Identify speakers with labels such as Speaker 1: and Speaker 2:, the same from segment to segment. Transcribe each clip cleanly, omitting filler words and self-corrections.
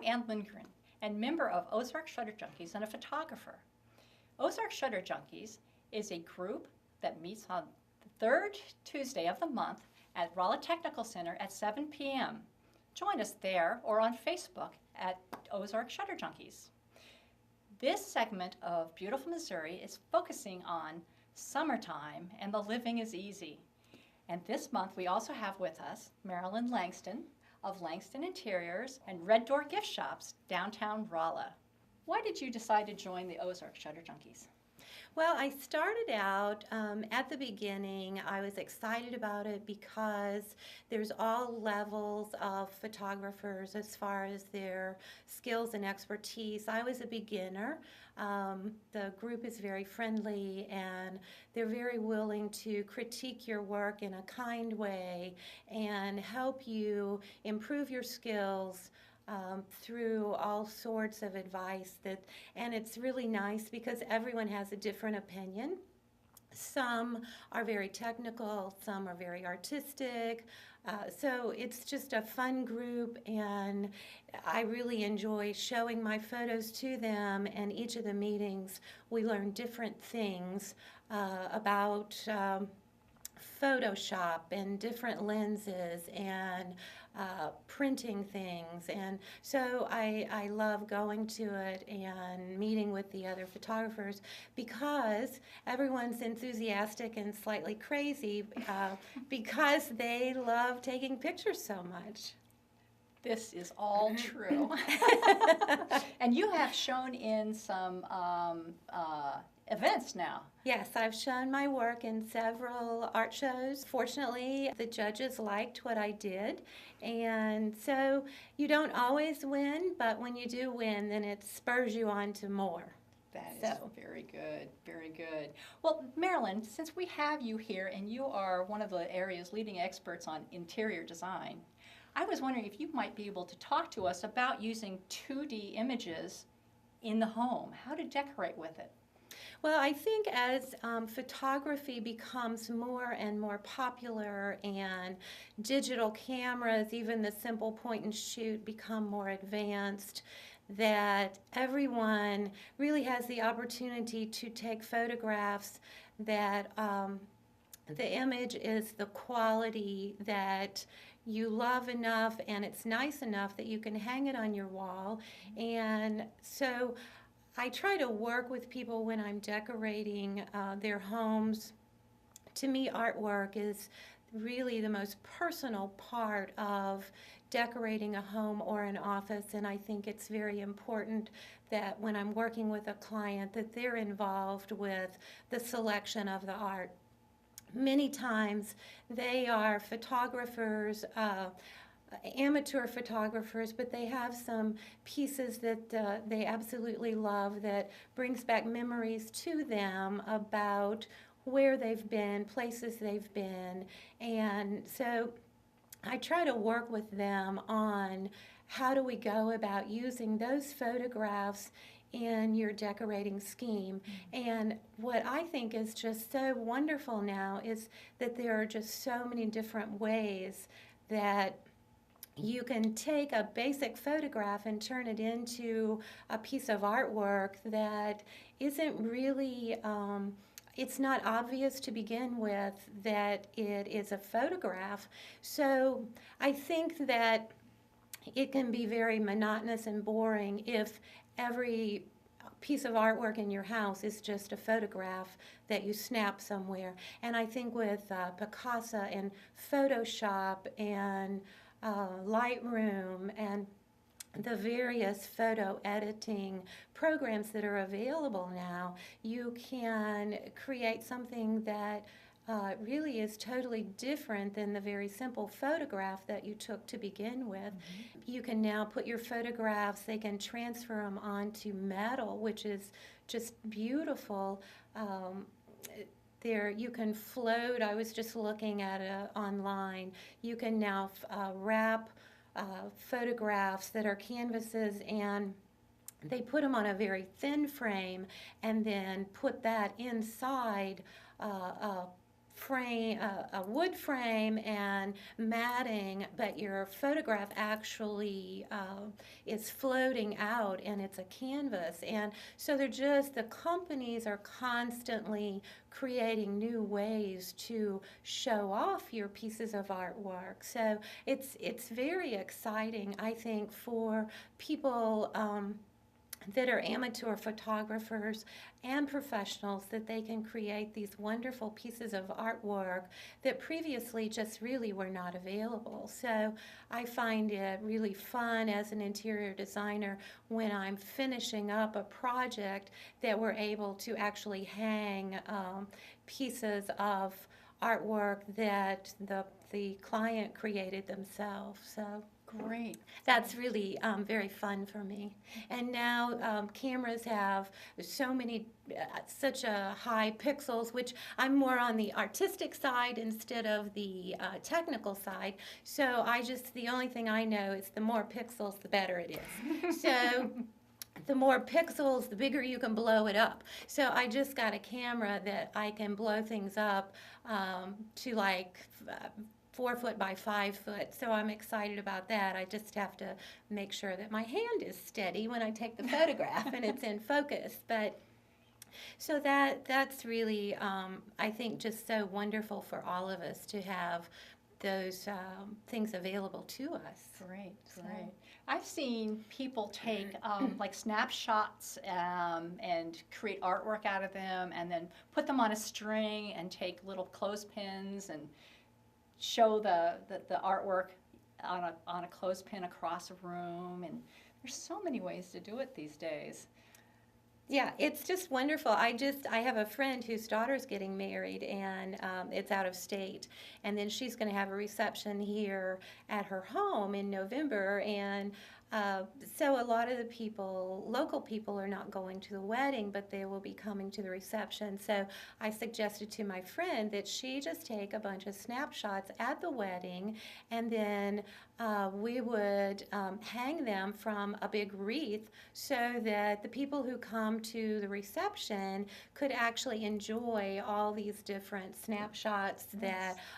Speaker 1: I'm Lindgren, and member of Ozarks Shutter Junkies and a photographer. Ozarks Shutter Junkies is a group that meets on the third Tuesday of the month at Rolla Technical Center at 7 p.m. Join us there or on Facebook at Ozarks Shutter Junkies. This segment of beautiful Missouri is focusing on summertime and the living is easy. And this month we also have with us Marilynn Langston of Langston Interiors and Red Door Gift Shops, downtown Rolla. Why did you decide to join the Ozarks Shutter Junkies?
Speaker 2: Well, I started out at the beginning. I was excited about it because there's all levels of photographers as far as their skills and expertise. I was a beginner. The group is very friendly and they're very willing to critique your work in a kind way and help you improve your skills through all sorts of advice and it's really nice because everyone has a different opinion. Some are very technical, some are very artistic, so it's just a fun group and I really enjoy showing my photos to them, and each of the meetings we learn different things about Photoshop and different lenses and printing things, and so I love going to it and meeting with the other photographers because everyone's enthusiastic and slightly crazy because they love taking pictures so much.
Speaker 1: This is all true. And you have shown in some events now.
Speaker 2: Yes, I've shown my work in several art shows. Fortunately, the judges liked what I did, and so you don't always win, but when you do win, then it spurs you on to more.
Speaker 1: That is very good, very good. Well, Marilynn, since we have you here and you are one of the area's leading experts on interior design, I was wondering if you might be able to talk to us about using 2D images in the home, how to decorate with it.
Speaker 2: Well, I think as photography becomes more and more popular and digital cameras, even the simple point and shoot, become more advanced, that everyone really has the opportunity to take photographs that the image is the quality that you love enough and it's nice enough that you can hang it on your wall. And so I try to work with people when I'm decorating their homes. To me, artwork is really the most personal part of decorating a home or an office, and I think it's very important that when I'm working with a client that they're involved with the selection of the art. Many times they are photographers, amateur photographers, but they have some pieces that they absolutely love that brings back memories to them about where they've been, places they've been, and so I try to work with them on how do we go about using those photographs in your decorating scheme. And what I think is just so wonderful now is that there are just so many different ways that you can take a basic photograph and turn it into a piece of artwork that isn't really, it's not obvious to begin with that it is a photograph. So I think that it can be very monotonous and boring if every piece of artwork in your house is just a photograph that you snap somewhere. And I think with Picasso and Photoshop and Lightroom and the various photo editing programs that are available now, you can create something that really is totally different than the very simple photograph that you took to begin with. You can now put your photographs, they can transfer them onto metal, which is just beautiful. There you can float. I was just looking at it online. You can now wrap photographs that are canvases, and they put them on a very thin frame and then put that inside a frame, a wood frame and matting, but your photograph actually is floating out and it's a canvas. And so the companies are constantly creating new ways to show off your pieces of artwork. So it's very exciting, I think, for people that are amateur photographers and professionals, that they can create these wonderful pieces of artwork that previously just really were not available. So I find it really fun as an interior designer when I'm finishing up a project that we're able to actually hang pieces of artwork that the client created themselves. So
Speaker 1: Great.
Speaker 2: that's really very fun for me. And now cameras have so many, such a high pixels, which I'm more on the artistic side instead of the technical side. So the only thing I know is the more pixels, the better it is. So the more pixels, the bigger you can blow it up. So I just got a camera that I can blow things up to like 4 foot by 5 foot, so I'm excited about that. I just have to make sure that my hand is steady when I take the photograph and it's in focus. But so that's really, I think, just so wonderful for all of us to have those things available to us.
Speaker 1: Great,
Speaker 2: So-
Speaker 1: great. I've seen people take like snapshots and create artwork out of them, and then put them on a string and take little clothespins and show the artwork on a clothespin across a room. And there's so many ways to do it these days.
Speaker 2: Yeah, it's just wonderful. I have a friend whose daughter's getting married, and it's out of state. And then she's going to have a reception here at her home in November. And so a lot of the local people are not going to the wedding, but they will be coming to the reception. So I suggested to my friend that she just take a bunch of snapshots at the wedding, and then we would hang them from a big wreath so that the people who come to the reception could actually enjoy all these different snapshots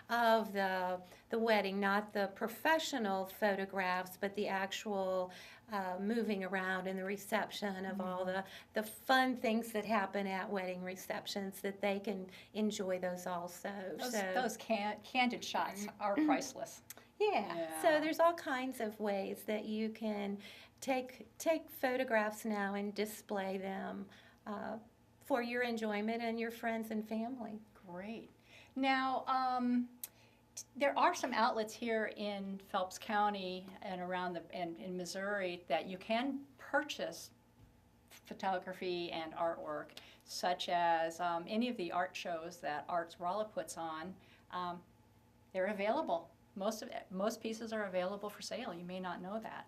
Speaker 2: of the wedding, not the professional photographs, but the actual moving around in the reception of all the fun things that happen at wedding receptions, that they can enjoy those also.
Speaker 1: Those candid shots are priceless.
Speaker 2: Yeah.
Speaker 1: Yeah.
Speaker 2: So there's all kinds of ways that you can take photographs now and display them for your enjoyment and your friends and family.
Speaker 1: Great. Now, there are some outlets here in Phelps County and around in Missouri that you can purchase photography and artwork, such as any of the art shows that Rolla puts on. They're available. Most pieces are available for sale. You may not know that,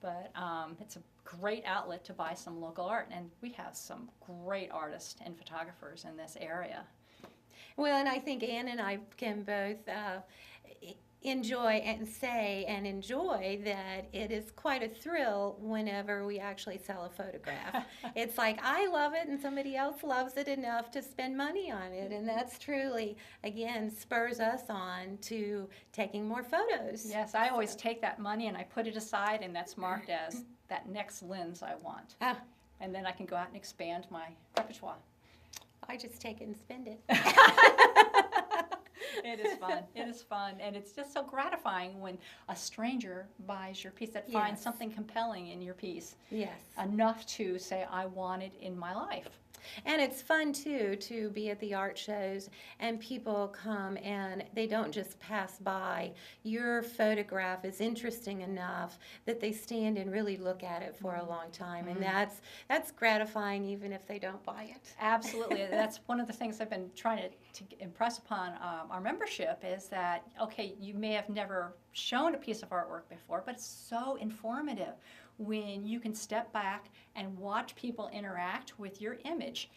Speaker 1: but it's a great outlet to buy some local art, and we have some great artists and photographers in this area.
Speaker 2: Well, and I think Ann and I can both enjoy that it is quite a thrill whenever we actually sell a photograph. It's like, I love it and somebody else loves it enough to spend money on it, and that's truly, again, spurs us on to taking more photos.
Speaker 1: Yes, I always take that money and I put it aside, and that's marked as that next lens I want. And then I can go out and expand my repertoire.
Speaker 2: I just take it and spend it.
Speaker 1: It is fun. It is fun. And it's just so gratifying when a stranger buys your piece, that finds
Speaker 2: Yes.
Speaker 1: something compelling in your piece.
Speaker 2: Yes.
Speaker 1: Enough to say, I want it in my life.
Speaker 2: And it's fun, too, to be at the art shows and people come and they don't just pass by. Your photograph is interesting enough that they stand and really look at it for a long time. And that's gratifying even if they don't buy it.
Speaker 1: Absolutely. That's one of the things I've been trying to impress upon our membership, is that, okay, you may have never shown a piece of artwork before, but it's so informative when you can step back and watch people interact with your image.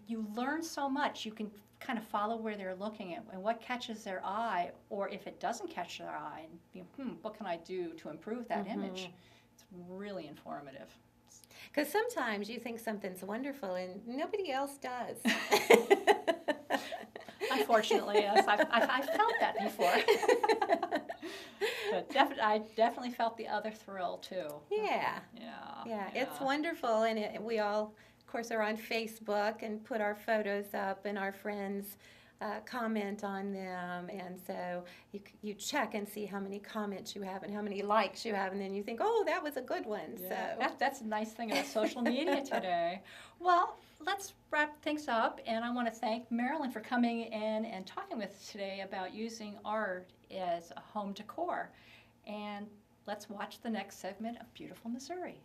Speaker 1: You learn so much. You can kind of follow where they're looking at and what catches their eye, or if it doesn't catch their eye, and think, what can I do to improve that image? It's really informative.
Speaker 2: Because sometimes you think something's wonderful and nobody else does.
Speaker 1: Unfortunately, yes. I've felt that before. But I definitely felt the other thrill, too.
Speaker 2: Yeah.
Speaker 1: Yeah.
Speaker 2: It's wonderful, and we all, of course, are on Facebook and put our photos up, and our friends comment on them, and so you check and see how many comments you have and how many likes you have, and then you think, oh, that was a good one.
Speaker 1: Yeah,
Speaker 2: So
Speaker 1: that's a nice thing about social media today. Well, let's wrap things up, and I want to thank Marilynn for coming in and talking with us today about using art as a home decor. And let's watch the next segment of Beautiful Missouri.